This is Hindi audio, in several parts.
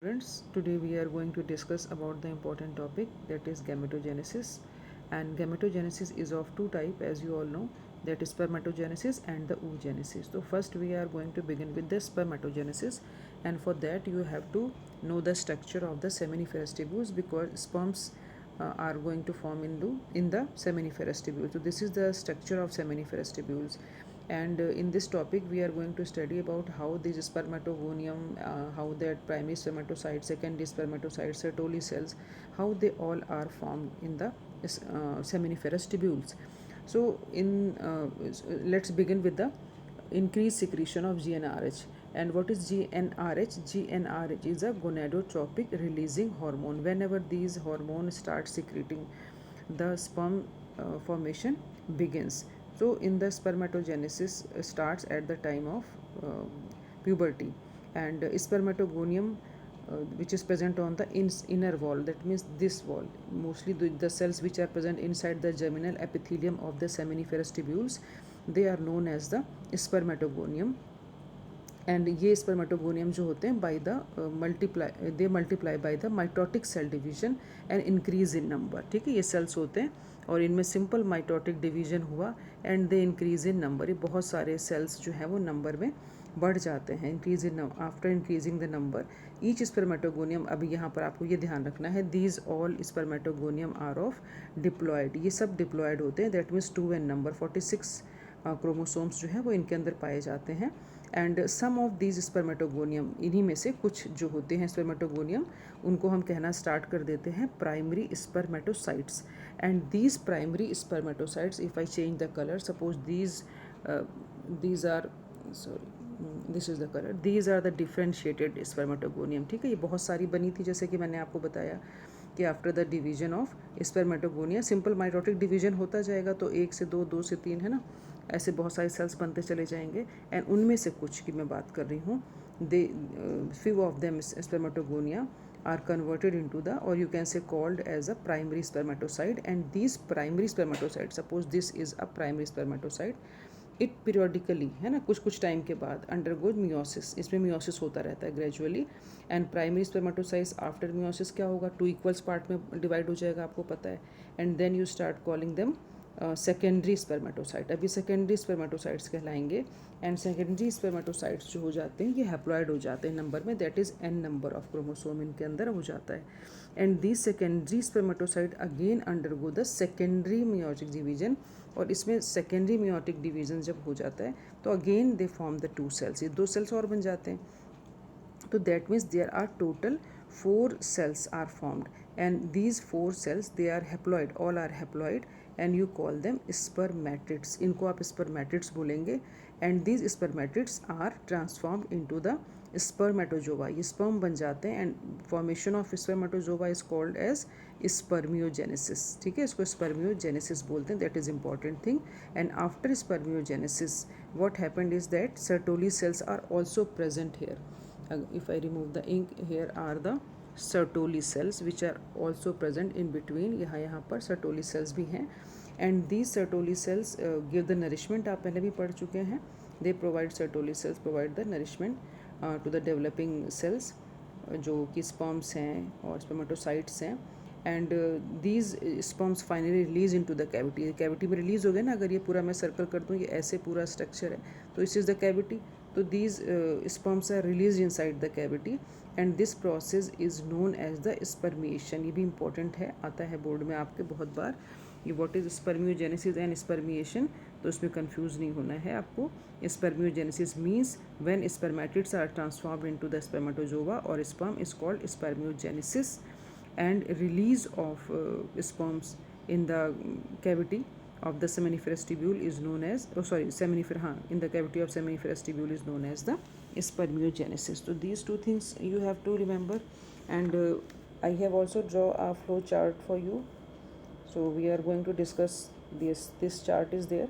Friends, today we are going to discuss about the important topic that is gametogenesis. And gametogenesis is of two type, as you all know, that is spermatogenesis and the oogenesis. So first we are going to begin with the spermatogenesis, and for that you have to know the structure of the seminiferous tubules because sperms are going to form in the seminiferous tubule. So this is the structure of seminiferous tubules, and in this topic we are going to study about how this spermatogonium, how that primary spermatocyte, secondary spermatocyte, Sertoli cells, how they all are formed in the seminiferous tubules. So let's begin with the increased secretion of GnRH. And what is GnRH? GnRH is a gonadotropic releasing hormone. Whenever these hormones start secreting, the sperm formation begins. So in the spermatogenesis starts at the time of puberty, and spermatogonium which is present on the inner wall, that means this wall, mostly the cells which are present inside the germinal epithelium of the seminiferous tubules, they are known as the spermatogonium. And ये स्पर्मेटोगोनियम जो होते हैं by the multiply by the mitotic cell division and increase in number. ठीक है, ये सेल्स होते हैं और इनमें सिंपल माइटोटिक डिवीजन हुआ and they increase in number. ये बहुत सारे सेल्स जो हैं वो नंबर में बढ़ जाते हैं. Increase in after increasing the number each spermatogonium. अभी यहाँ पर आपको ये ध्यान रखना है, these all spermatogonium are of diploid. ये सब डिप्लॉयड होते हैं, that means 2 N number 46 chromosomes जो हैं वो इनके अंदर पाए जाते हैं. And some of these spermatogonium, इन्हीं में से कुछ जो होते हैं स्पर्मेटोगोनियम, उनको हम कहना स्टार्ट कर देते हैं primary spermatocytes. And these primary spermatocytes, if I change the colour, suppose these are sorry this is the colour, these are the differentiated spermatogonium. ठीक है, ये बहुत सारी बनी थी, जैसे कि मैंने आपको बताया कि after the division of spermatogonia simple mitotic division होता जाएगा, तो 1 से 2, 2 से 3, है ना, ऐसे बहुत सारे सेल्स बनते चले जाएंगे. एंड उनमें से कुछ की मैं बात कर रही हूँ, they few of them spermatogonia are converted into the, or you can say called as a primary spermatocyte. And these primary spermatocytes, suppose this is a primary spermatocyte, it periodically, है ना, कुछ कुछ टाइम के बाद अंडरगोज मियोसिस. इसमें मियोसिस होता रहता है gradually. And primary spermatocytes after meiosis क्या होगा, 2 इक्वल्स पार्ट में डिवाइड हो जाएगा, आपको पता है. And then you start calling them secondary spermatocyte. अभी सेकेंडरी स्पर्मेटोसाइट्स कहलाएंगे. एंड सेकेंडरी स्पर्मेटोसाइट्स जो हो जाते हैं ये हैप्लॉइड हो जाते हैं नंबर में, that is n number of chromosome इनके अंदर हो जाता है. And this secondary spermatocyte again undergo the secondary meiotic division. और इसमें सेकेंडरी मियोटिक डिवीजन जब हो जाता है तो again they form the 2 cells, ये 2 सेल्स और बन जाते हैं. तो that means there are total 4 cells are formed, and these 4 cells they are haploid, all are haploid, and you call them spermatids. इनको आप spermatids बोलेंगे. and these spermatids are transformed into the spermatozoa. ये sperm बन जाते हैं and formation of spermatozoa is called as spermiogenesis. ठीक है, इसको spermiogenesis बोलते हैं, that is important thing. and after spermiogenesis what happened is that Sertoli cells are also present here. If I remove the ink, here are the Sertoli cells which are also present in between. यहाँ पर Sertoli cells भी हैं. and these Sertoli cells give the nourishment. आप पहले भी पढ़ चुके हैं. they provide Sertoli cells provide the nourishment to the developing cells जो कि sperms हैं और spermatocytes हैं. And these sperms finally release into the cavity. Cavity में रिलीज हो गए ना, अगर ये पूरा मैं सर्कल कर दूँ, ये ऐसे पूरा स्ट्रक्चर है, तो इस इज़ द कैविटी. तो these sperms are release inside the cavity and this process is known as the spermiation. ये भी इंपॉर्टेंट है, आता है बोर्ड में आपके बहुत बार, ये what is spermiogenesis and spermiation, तो इसमें कंफ्यूज नहीं होना है आपको. Spermiogenesis means when spermatids are transformed into the spermatozoa और sperm is called spermiogenesis. and release of sperms in the cavity of the seminiferous tubule is known as, in the cavity of seminiferous tubule is known as the spermiogenesis. So these two things you have to remember. and I have also draw a flow chart for you. So we are going to discuss this chart is there.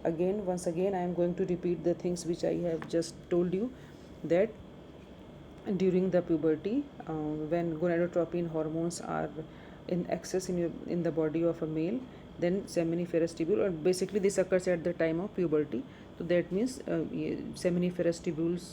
Once again I am going to repeat the things which I have just told you, that during the puberty, when gonadotropin hormones are in excess in the body of a male, then seminiferous tubule, or basically this occurs at the time of puberty. तो दैट मीन्स ये सेमिनिफेरस ट्यूब्यूल्स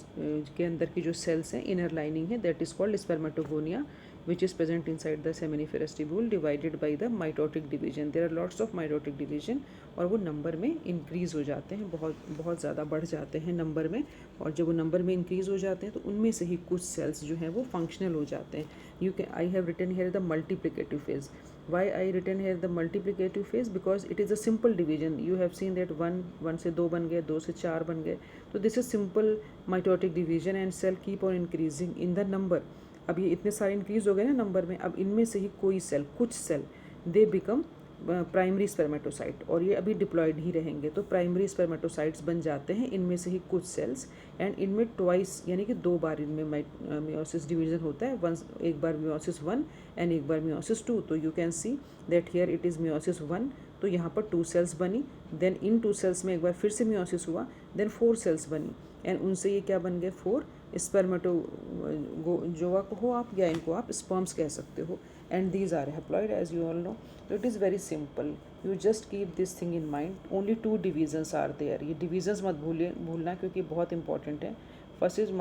के अंदर की जो सेल्स हैं, इनर लाइनिंग है, that is called spermatogonia, which is present inside the seminiferous tubule divided by the mitotic division. There are lots of mitotic division और वो नंबर में इंक्रीज़ हो जाते हैं, बहुत बहुत ज़्यादा बढ़ जाते हैं नंबर में, और जब वो नंबर में इंक्रीज़ हो जाते हैं तो उनमें से ही कुछ सेल्स जो हैं वो फंक्शनल हो जाते हैं. You can I have written here the multiplicative phase. Why I written here the multiplicative phase? Because it is a simple division. You have seen that one से दो बन गए, दो से चार बन गए. तो this is simple mitotic division and cell keep on increasing in the number. अब ये इतने सारे इंक्रीज हो गए ना नंबर में, अब इनमें से ही कोई सेल, कुछ cell they become primary spermatocyte, और ये अभी डिप्लॉयड ही रहेंगे, तो प्राइमरी स्पर्मेटोसाइट्स बन जाते हैं इनमें से ही कुछ सेल्स. एंड इनमें ट्वाइस यानी कि दो बार इनमें मियोसिस डिवीजन होता है. वन, एक बार मियोसिस 1 एंड एक बार मियोसिस 2. तो you can see that here it is meiosis 1, तो यहाँ पर 2 सेल्स बनी. देन इन 2 सेल्स में एक बार फिर से मियोसिस हुआ, देन 4 सेल्स बनी, एंड उनसे ये क्या बन गए, 4 स्पर्मेटोजोआ को हो आप, या इनको आप स्पर्म्स कह सकते हो. And these are haploid as you all know. तो it is very simple, you just keep this thing in mind. Only 2 divisions are there. ये डिविजन्स मत भूलना क्योंकि बहुत इंपॉर्टेंट है. First is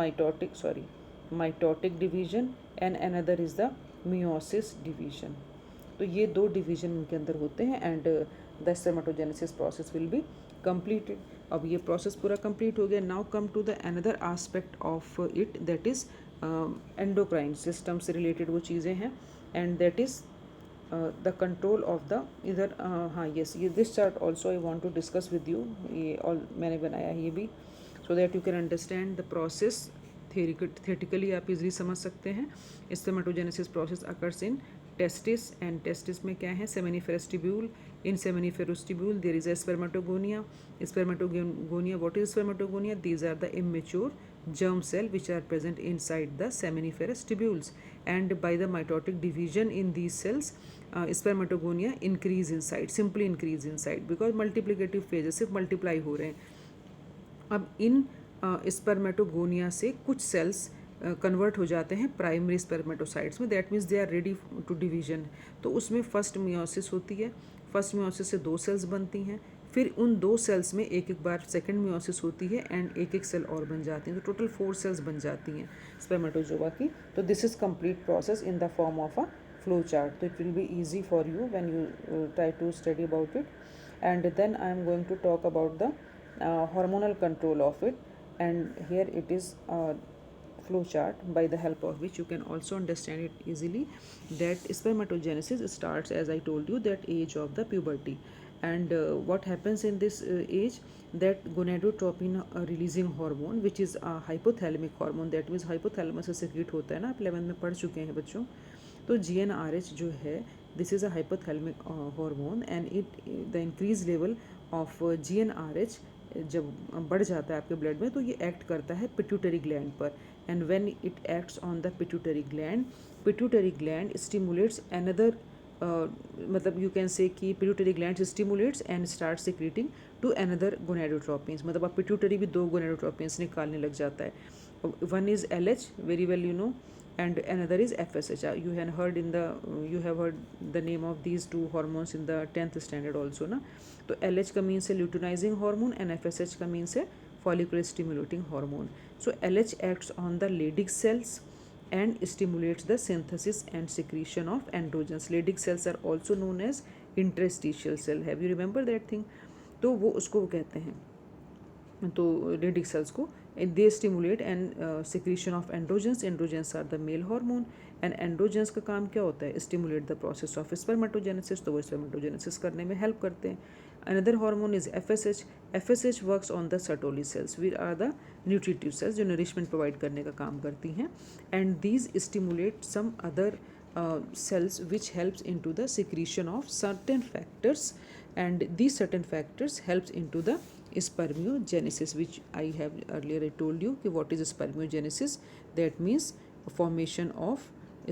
mitotic division and another is the meiosis division. तो ये 2 डिवीजन इनके अंदर होते हैं and the spermatogenesis process will be completed. अब ये प्रोसेस पूरा कंप्लीट हो गया. Now come to the another aspect of it, that is endocrine system से रिलेटेड वो चीज़ें हैं, and that is the control of the इधर. हाँ यस, ये this chart also I want to discuss with you. ये ऑल मैंने बनाया है ये भी, so that you can understand the process. Theoretically आप इजली समझ सकते हैं. Spermatogenesis process occurs in testis, and testis में क्या है, seminiferous tubule. In seminiferous tubule there is a spermatogonia. What is spermatogonia? These are the immature germ cell which are present inside the seminiferous tubules, and by the mitotic division in these cells spermatogonia increase inside, simply increase inside, because multiplicative phase सिर्फ multiply हो रहे हैं. अब इन स्पर्मेटोगोनिया से कुछ सेल्स कन्वर्ट हो जाते हैं प्राइमरी स्पर्मेटोसाइट्स में. That means they are ready to division. तो उसमें फर्स्ट मियोसिस होती है. फर्स्ट मियोसिस से 2 सेल्स बनती हैं, फिर उन 2 सेल्स में एक एक बार सेकंड मियोसिस होती है एंड एक एक सेल और बन जाती हैं. तो टोटल 4 सेल्स बन जाती हैं स्पर्मेटोजोआ की. तो this is complete process in the form of a flow chart. तो it will be easy for you when you try to study about it. And then I am going to talk about the hormonal control of it, and here it is flow chart by the help of which you can also understand it easily, that spermatogenesis starts, as I told you, that age of the puberty. And what happens in this age, that gonadotropin releasing hormone, which is a hypothalamic hormone, that means hypothalamus से secrete होता है ना, आप 11th में पढ़ चुके हैं बच्चों. तो GnRH जो है, this is a hypothalamic hormone, and it the increased level of GnRH जब बढ़ जाता है आपके ब्लड में, तो ये एक्ट करता है पिट्यूटरी ग्लैंड पर. And when it acts on the pituitary gland stimulates another, मतलब यू कैन से कि pituitary gland stimulates and start secreting to another gonadotropins. मतलब अब पिट्यूटरी भी 2 गोनेडोट्रोपिन्स निकालने लग जाता है. One is LH, very well you know, and another is FSH. You have heard the name of these 2 hormones in the 10th standard also na. तो LH का means है luteinizing hormone and FSH का means है follicle stimulating hormone. So LH acts on the Leydig cells and stimulates the synthesis and secretion of androgens. Leydig cells are also known as interstitial cell. Have you remember that thing? तो वो उसको कहते हैं, तो Leydig cells को they stimulate and secretion of androgens. Androgens are the male hormone, and androgens का काम क्या होता है, stimulate the process of spermatogenesis. तो वो spermatogenesis करने में help करते हैं. Another hormone is FSH. FSH works on the Sertoli cells, which are the nutritive cells जो nourishment provide करने का काम करती हैं, and these stimulate some other cells which helps into the secretion of certain factors, and these certain factors helps into the spermiogenesis, which I have earlier told you कि what is spermiogenesis. That means formation of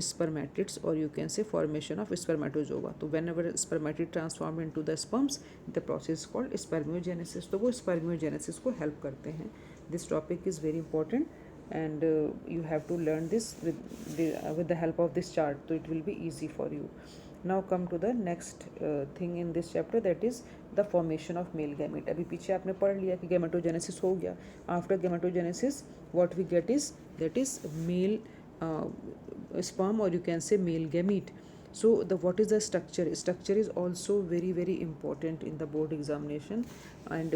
spermatids, or you can say formation of spermatozoa. तो whenever spermatid transform into the sperms, the process is called spermiogenesis. तो वो spermiogenesis को help करते हैं. This topic is very important, and you have to learn this with the help of this chart, so it will be easy for you. Now come to the next thing in this chapter, that is the formation of male gamete. अभी पीछे आपने पढ़ लिया कि gametogenesis हो गया. After gametogenesis what we get is that is male sperm, or you can say male gamete. So what is the structure? Structure is also very important in the board examination, and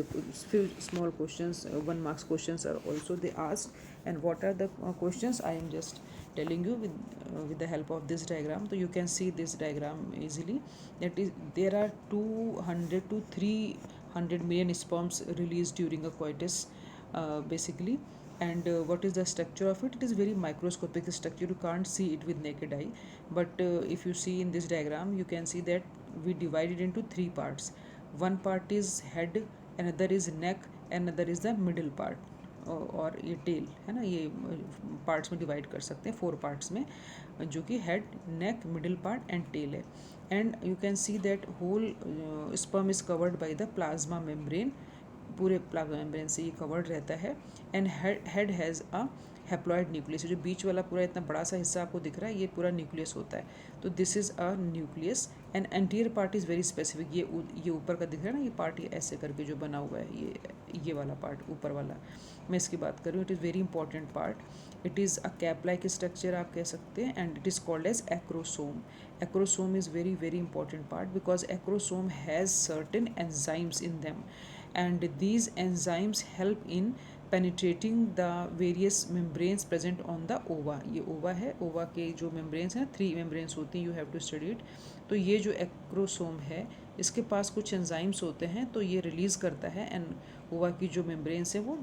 few small questions, 1 marks questions are also they asked. And what are the questions? I am just telling you with the help of this diagram. So you can see this diagram easily. That is, there are 200 to 300 million sperms released during a coitus, basically. And what is the structure of it? It is very microscopic structure, you can't see it with naked eye. But if you see in this diagram, you can see that we divide it into 3 parts. One part is head, another is neck, another is the middle part, और ये टेल है ना, ये पार्ट्स में डिवाइड कर सकते हैं 4 पार्ट्स में, जो कि head, neck, middle part and tail है. And you can see that whole sperm is covered by the plasma membrane. पूरे प्लाज्मा मेम्ब्रेन से ये कवर्ड रहता है. And head has a haploid nucleus. जो बीच वाला पूरा इतना बड़ा सा हिस्सा आपको दिख रहा है, ये पूरा न्यूक्लियस होता है. तो this is a nucleus. And anterior part is very specific. ये ऊपर का दिख रहा है ना, ये पार्ट ये ऐसे करके जो बना हुआ है, ये वाला पार्ट ऊपर वाला, मैं इसकी बात कर रही हूँ. It is very important part. It is a cap like structure आप कह सकते हैं. And it is called as acrosome. Acrosome is very important part because acrosome has certain enzymes in them, and these enzymes help in penetrating the various membranes present on the ova. ये ova है, ova के जो membranes हैं, 3 membranes होती हैं, you have to study it. तो ये जो एक्रोसोम है, इसके पास कुछ एंजाइम्स होते हैं, तो ये रिलीज़ करता है एंड ओवा की जो मेम्ब्रेन्स हैं वो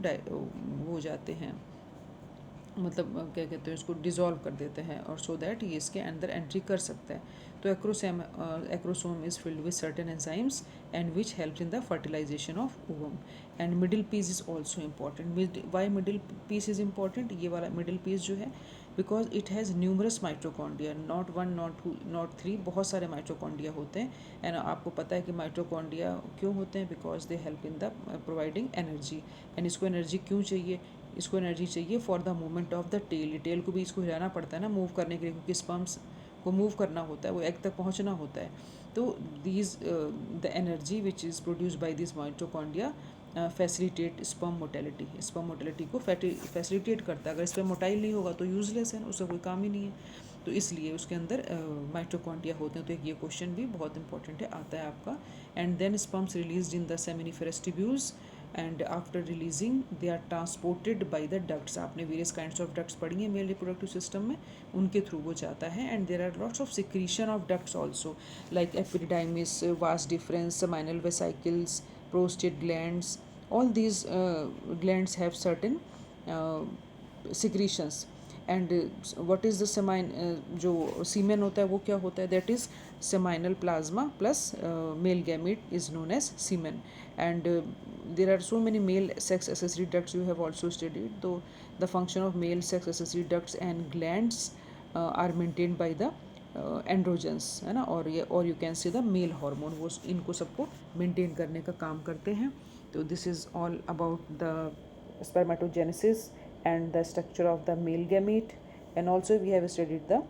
हो जाते हैं, मतलब क्या कहते हैं उसको, डिज़ोल्व कर देते हैं, और सो दैट ये इसके अंदर एंट्री कर सकता है. तो acrosome is filled with certain enzymes and which help in the fertilization of ovum. And middle piece is also important. Why middle piece is important? ये वाला मिडिल पीस जो है, because it has numerous mitochondria, not 1 not 2 not 3, बहुत सारे माइट्रोकॉन्ड्रिया होते हैं. एंड आपको पता है कि माइट्रोकॉन्ड्रिया क्यों होते हैं? Because they help in the providing energy. And इसको एनर्जी क्यों चाहिए? इसको एनर्जी चाहिए for the movement of the tail. Tail को भी इसको हिलाना पड़ता है ना मूव करने के लिए, क्योंकि स्पर्म्स को मूव करना होता है, वो एग तक पहुंचना होता है. तो these the energy which is produce by this mitochondria facilitate sperm mortality. Sperm mortality को फैसिलिटेट करता है. अगर स्पर्म मोटाइल नहीं होगा तो यूजलेस है, उसका कोई काम ही नहीं है. तो इसलिए उसके अंदर माइटोकॉन्ड्रिया होते हैं. तो एक ये क्वेश्चन भी बहुत इंपॉर्टेंट है, आता है आपका. And then sperms released in the seminiferous tubules, and after releasing they are transported by the ducts. आपने वेरियस काइंड्स ऑफ डक्ट्स पढ़ी हैं मेल रिप्रोडक्टिव सिस्टम में, उनके थ्रू वो जाता है. And there are lots of secretion of ducts also, like epididymis, vas deferens, seminal vesicles, prostate glands. All these glands have certain secretions. And what is the semen, जो सीमेन होता है वो क्या होता है? That is seminal plasma plus male gamete is known as semen. And there are so many male sex accessory ducts you have also studied. So the function of male sex accessory ducts and glands are maintained by the androgens, है ना, और you can see the male hormone, वो इनको सबको मेंटेन करने का काम करते हैं. तो this is all about the spermatogenesis and the structure of the male gamete. And also we have studied the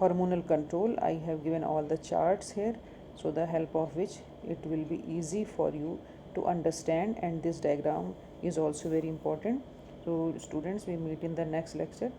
hormonal control. I have given all the charts here, so the help of which it will be easy for you to understand. And this diagram is also very important. So students, we meet in the next lecture.